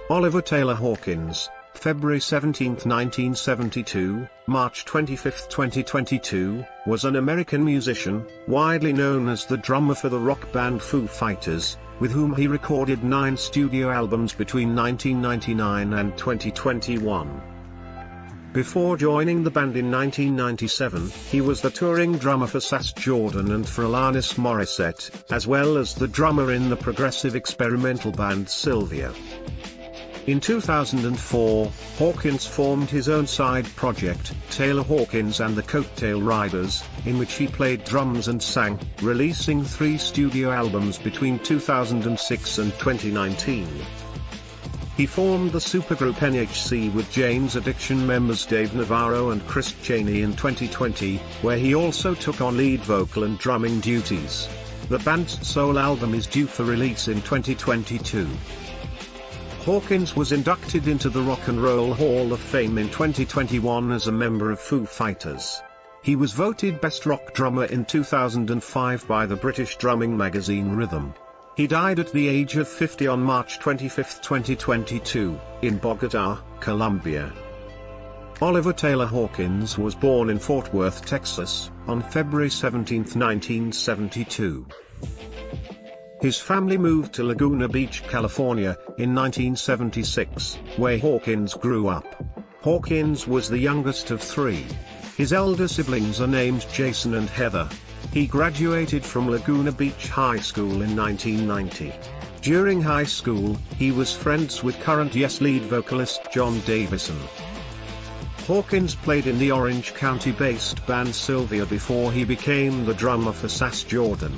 Oliver Taylor Hawkins, February 17, 1972, March 25, 2022, was an American musician, widely known as the drummer for the rock band Foo Fighters, with whom he recorded 9 studio albums between 1999 and 2021. Before joining the band in 1997, he was the touring drummer for Sass Jordan and for Alanis Morissette, as well as the drummer in the progressive experimental band Sylvia. In 2004, Hawkins formed his own side project, Taylor Hawkins and the Coattail Riders, in which he played drums and sang, releasing 3 studio albums between 2006 and 2019. He formed the supergroup NHC with Jane's Addiction members Dave Navarro and Chris Chaney in 2020, where he also took on lead vocal and drumming duties. The band's sole album is due for release in 2022. Hawkins was inducted into the Rock and Roll Hall of Fame in 2021 as a member of Foo Fighters. He was voted Best Rock Drummer in 2005 by the British drumming magazine Rhythm. He died at the age of 50 on March 25, 2022, in Bogota, Colombia. Oliver Taylor Hawkins was born in Fort Worth, Texas, on February 17, 1972. His family moved to Laguna Beach, California, in 1976, where Hawkins grew up. Hawkins was the youngest of 3. His elder siblings are named Jason and Heather. He graduated from Laguna Beach High School in 1990. During high school, he was friends with current Yes lead vocalist John Davison. Hawkins played in the Orange County-based band Sylvia before he became the drummer for Sass Jordan.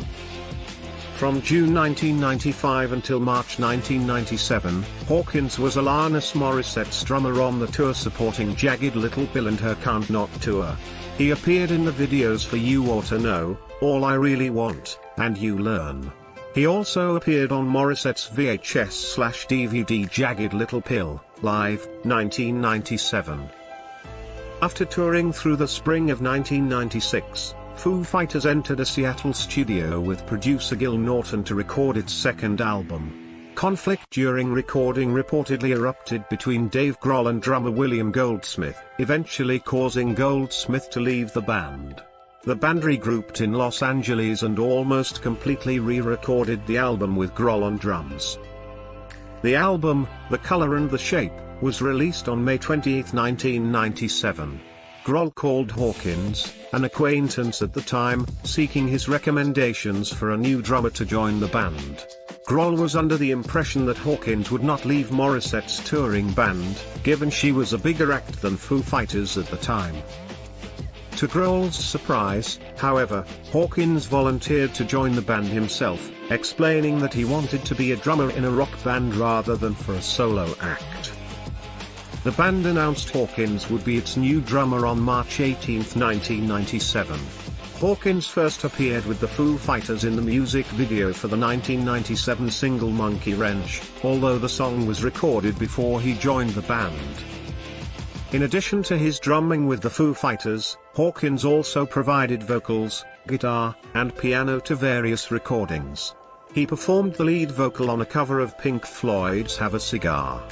From June 1995 until March 1997, Hawkins was Alanis Morissette's drummer on the tour supporting Jagged Little Pill and her Can't Not tour. He appeared in the videos for You Ought to Know, All I Really Want, and You Learn. He also appeared on Morissette's VHS/DVD Jagged Little Pill, Live, 1997. After touring through the spring of 1996, Foo Fighters entered a Seattle studio with producer Gil Norton to record its second album. Conflict during recording reportedly erupted between Dave Grohl and drummer William Goldsmith, eventually causing Goldsmith to leave the band. The band regrouped in Los Angeles and almost completely re-recorded the album with Grohl on drums. The album, The Color and the Shape, was released on May 28, 1997. Grohl called Hawkins, an acquaintance at the time, seeking his recommendations for a new drummer to join the band. Grohl was under the impression that Hawkins would not leave Morissette's touring band, given she was a bigger act than Foo Fighters at the time. To Grohl's surprise, however, Hawkins volunteered to join the band himself, explaining that he wanted to be a drummer in a rock band rather than for a solo act. The band announced Hawkins would be its new drummer on March 18, 1997. Hawkins first appeared with the Foo Fighters in the music video for the 1997 single Monkey Wrench, although the song was recorded before he joined the band. In addition to his drumming with the Foo Fighters, Hawkins also provided vocals, guitar, and piano to various recordings. He performed the lead vocal on a cover of Pink Floyd's Have a Cigar.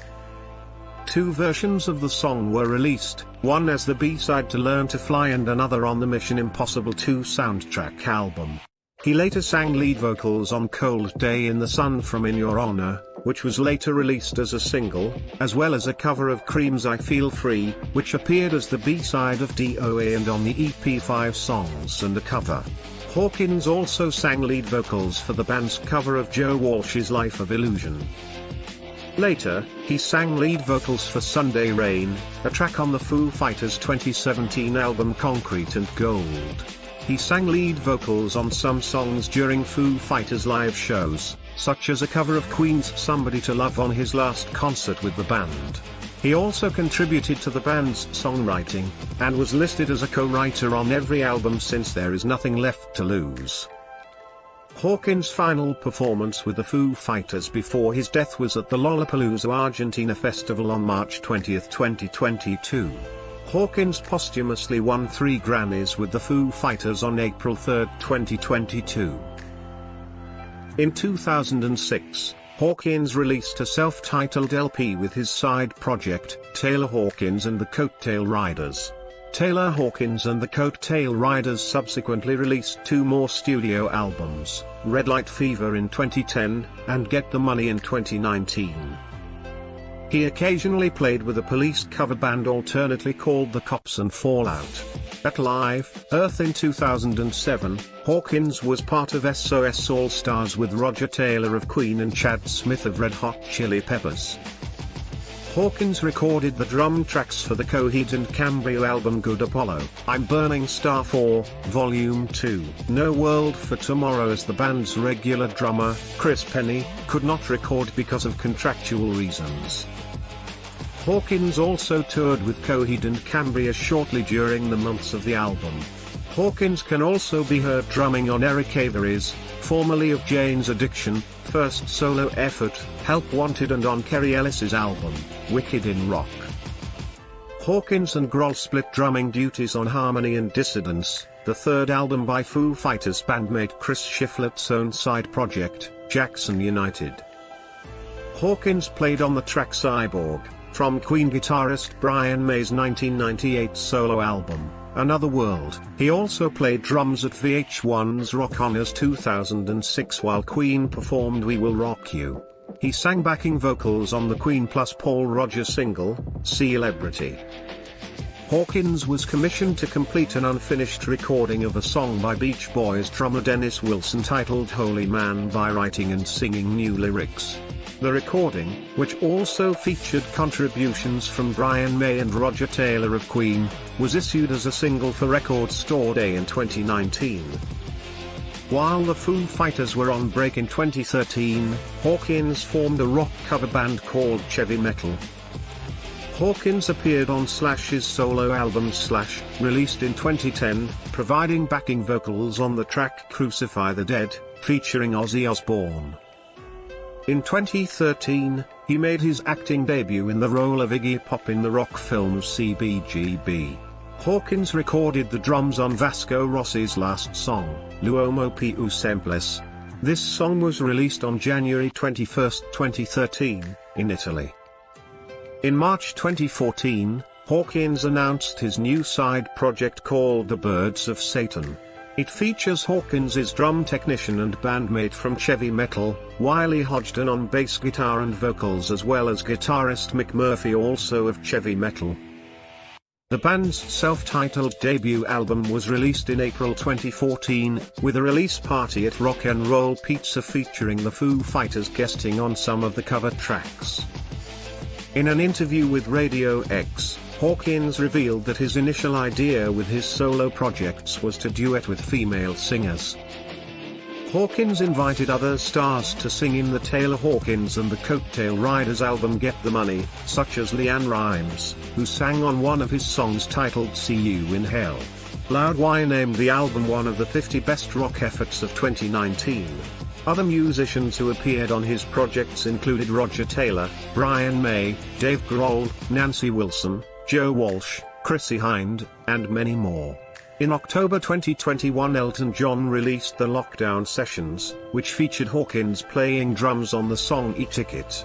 2 versions of the song were released, one as the B-side to Learn to Fly and another on the Mission Impossible 2 soundtrack album. He later sang lead vocals on Cold Day in the Sun from In Your Honor, which was later released as a single, as well as a cover of Cream's I Feel Free, which appeared as the B-side of DOA and on the EP 5 songs and a cover. Hawkins also sang lead vocals for the band's cover of Joe Walsh's Life of Illusion. Later, he sang lead vocals for Sunday Rain, a track on the Foo Fighters' 2017 album Concrete and Gold. He sang lead vocals on some songs during Foo Fighters' live shows, such as a cover of Queen's Somebody to Love on his last concert with the band. He also contributed to the band's songwriting, and was listed as a co-writer on every album since There Is Nothing Left to Lose. Hawkins' final performance with the Foo Fighters before his death was at the Lollapalooza Argentina Festival on March 20, 2022. Hawkins posthumously won 3 Grammys with the Foo Fighters on April 3, 2022. In 2006, Hawkins released a self-titled LP with his side project, Taylor Hawkins and the Coattail Riders. Taylor Hawkins and the Coattail Riders subsequently released 2 more studio albums, Red Light Fever in 2010, and Get the Money in 2019. He occasionally played with a Police cover band alternately called The Cops and Fallout. At Live Earth in 2007, Hawkins was part of SOS All Stars with Roger Taylor of Queen and Chad Smith of Red Hot Chili Peppers. Hawkins recorded the drum tracks for the Coheed and Cambria album Good Apollo, I'm Burning Star 4, Volume 2. No World for Tomorrow, as the band's regular drummer, Chris Penny, could not record because of contractual reasons. Hawkins also toured with Coheed and Cambria shortly during the months of the album. Hawkins can also be heard drumming on Eric Avery's, formerly of Jane's Addiction, first solo effort, Help Wanted, and on Kerry Ellis's album, Wicked in Rock. Hawkins and Grohl split drumming duties on Harmony and Dissidence, the third album by Foo Fighters bandmate Chris Shiflett's own side project, Jackson United. Hawkins played on the track Cyborg, from Queen guitarist Brian May's 1998 solo album, Another World. He also played drums at VH1's Rock Honors 2006 while Queen performed We Will Rock You. He sang backing vocals on the Queen plus Paul Rodgers single, Celebrity. Hawkins was commissioned to complete an unfinished recording of a song by Beach Boys drummer Dennis Wilson titled Holy Man by writing and singing new lyrics. The recording, which also featured contributions from Brian May and Roger Taylor of Queen, was issued as a single for Record Store Day in 2019. While the Foo Fighters were on break in 2013, Hawkins formed a rock cover band called Chevy Metal. Hawkins appeared on Slash's solo album Slash, released in 2010, providing backing vocals on the track Crucify the Dead, featuring Ozzy Osbourne. In 2013, he made his acting debut in the role of Iggy Pop in the rock film CBGB. Hawkins recorded the drums on Vasco Rossi's last song, L'Uomo Più Semplice. This song was released on January 21, 2013, in Italy. In March 2014, Hawkins announced his new side project called The Birds of Satan. It features Hawkins' drum technician and bandmate from Chevy Metal, Wiley Hodgson on bass guitar and vocals, as well as guitarist Mick Murphy, also of Chevy Metal. The band's self-titled debut album was released in April 2014, with a release party at Rock and Roll Pizza featuring the Foo Fighters guesting on some of the cover tracks. In an interview with Radio X, Hawkins revealed that his initial idea with his solo projects was to duet with female singers. Hawkins invited other stars to sing in the Taylor Hawkins and the Coattail Riders album Get the Money, such as LeAnn Rimes, who sang on one of his songs titled See You in Hell. Loudwire named the album one of the 50 best rock efforts of 2019. Other musicians who appeared on his projects included Roger Taylor, Brian May, Dave Grohl, Nancy Wilson, Joe Walsh, Chrissie Hynde, and many more. In October 2021, Elton John released the Lockdown Sessions, which featured Hawkins playing drums on the song E-Ticket.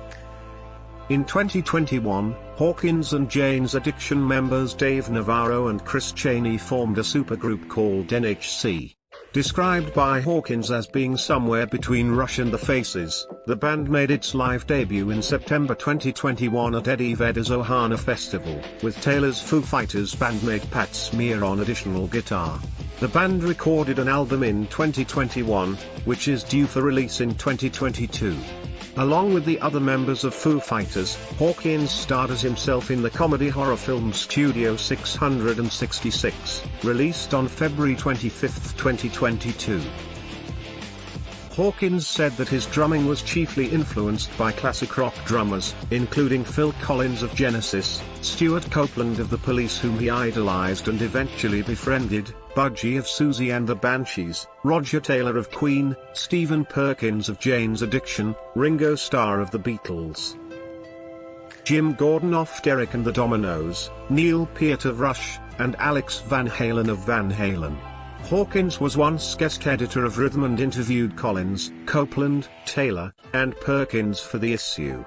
In 2021, Hawkins and Jane's Addiction members Dave Navarro and Chris Chaney formed a supergroup called NHC. Described by Hawkins as being somewhere between Rush and The Faces, the band made its live debut in September 2021 at Eddie Vedder's Ohana Festival, with Taylor's Foo Fighters bandmate Pat Smear on additional guitar. The band recorded an album in 2021, which is due for release in 2022. Along with the other members of Foo Fighters, Hawkins starred as himself in the comedy horror film Studio 666, released on February 25, 2022. Hawkins said that his drumming was chiefly influenced by classic rock drummers, including Phil Collins of Genesis, Stuart Copeland of The Police, whom he idolized and eventually befriended, Budgie of Susie and the Banshees, Roger Taylor of Queen, Stephen Perkins of Jane's Addiction, Ringo Starr of the Beatles, Jim Gordon of Derek and the Dominoes, Neil Peart of Rush, and Alex Van Halen of Van Halen. Hawkins was once guest editor of Rhythm and interviewed Collins, Copeland, Taylor, and Perkins for the issue.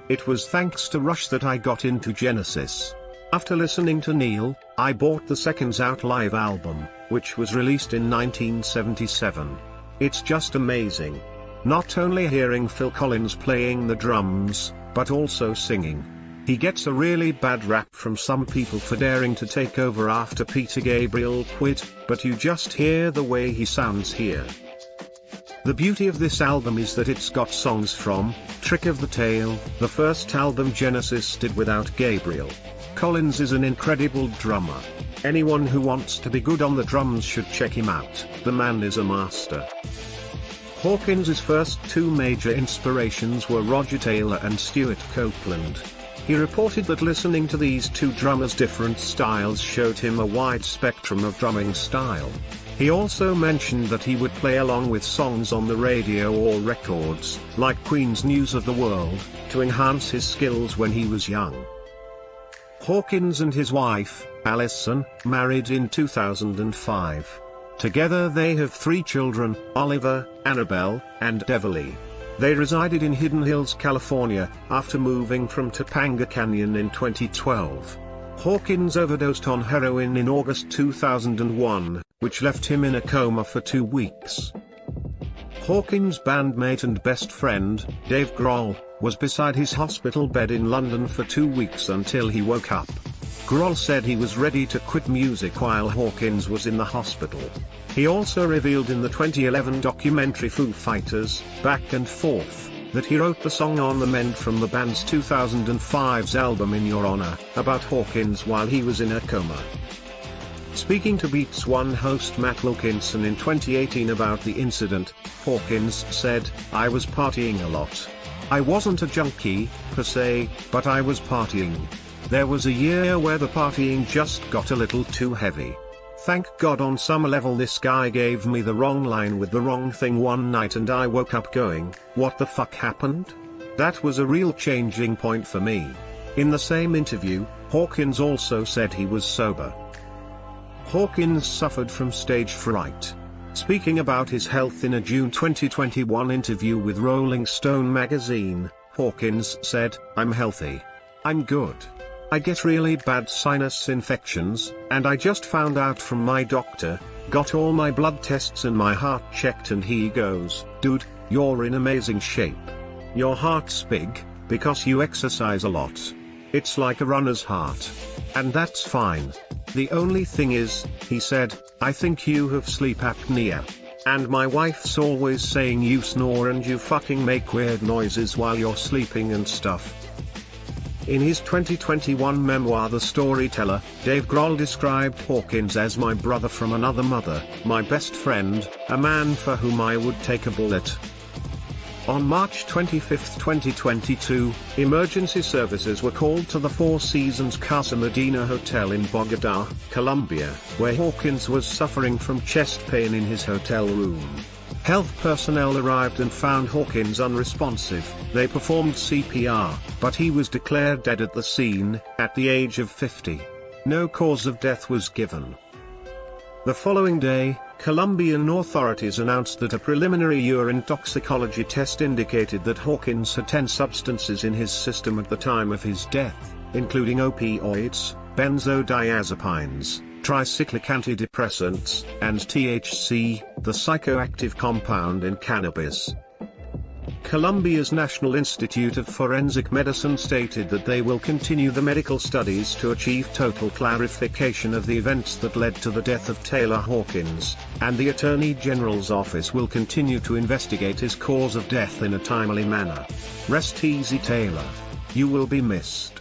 It was thanks to Rush that I got into Genesis. After listening to Neil, I bought the Seconds Out live album, which was released in 1977. It's just amazing. Not only hearing Phil Collins playing the drums, but also singing. He gets a really bad rap from some people for daring to take over after Peter Gabriel quit, but you just hear the way he sounds here. The beauty of this album is that it's got songs from Trick of the Tail, the first album Genesis did without Gabriel. Collins is an incredible drummer. Anyone who wants to be good on the drums should check him out. The man is a master. Hawkins' first two major inspirations were Roger Taylor and Stuart Copeland. He reported that listening to these two drummers' different styles showed him a wide spectrum of drumming style. He also mentioned that he would play along with songs on the radio or records, like Queen's News of the World, to enhance his skills when he was young. Hawkins and his wife, Alison, married in 2005. Together they have 3 children, Oliver, Annabelle, and Deverly. They resided in Hidden Hills, California, after moving from Topanga Canyon in 2012. Hawkins overdosed on heroin in August 2001, which left him in a coma for 2 weeks. Hawkins' bandmate and best friend, Dave Grohl, was beside his hospital bed in London for 2 weeks until he woke up. Grohl said he was ready to quit music while Hawkins was in the hospital. He also revealed in the 2011 documentary Foo Fighters, Back and Forth, that he wrote the song On the Mend from the band's 2005's album In Your Honor, about Hawkins while he was in a coma. Speaking to Beats One host Matt Wilkinson in 2018 about the incident, Hawkins said, "I was partying a lot. I wasn't a junkie, per se, but I was partying. There was a year where the partying just got a little too heavy. Thank God on some level this guy gave me the wrong line with the wrong thing one night and I woke up going, what the fuck happened? That was a real changing point for me." In the same interview, Hawkins also said he was sober. Hawkins suffered from stage fright. Speaking about his health in a June 2021 interview with Rolling Stone magazine, Hawkins said, "I'm healthy. I'm good. I get really bad sinus infections, and I just found out from my doctor, got all my blood tests and my heart checked and he goes, dude, you're in amazing shape. Your heart's big, because you exercise a lot. It's like a runner's heart. And that's fine. The only thing is," he said, "I think you have sleep apnea. And my wife's always saying you snore and you fucking make weird noises while you're sleeping and stuff." In his 2021 memoir The Storyteller, Dave Grohl described Hawkins as my brother from another mother, my best friend, a man for whom I would take a bullet. On March 25, 2022, emergency services were called to the Four Seasons Casa Medina Hotel in Bogota, Colombia, where Hawkins was suffering from chest pain in his hotel room. Health personnel arrived and found Hawkins unresponsive. They performed CPR, but he was declared dead at the scene, at the age of 50. No cause of death was given. The following day, Colombian authorities announced that a preliminary urine toxicology test indicated that Hawkins had 10 substances in his system at the time of his death, including opioids, benzodiazepines, tricyclic antidepressants, and THC, the psychoactive compound in cannabis. Colombia's National Institute of Forensic Medicine stated that they will continue the medical studies to achieve total clarification of the events that led to the death of Taylor Hawkins, and the Attorney General's office will continue to investigate his cause of death in a timely manner. Rest easy, Taylor. You will be missed.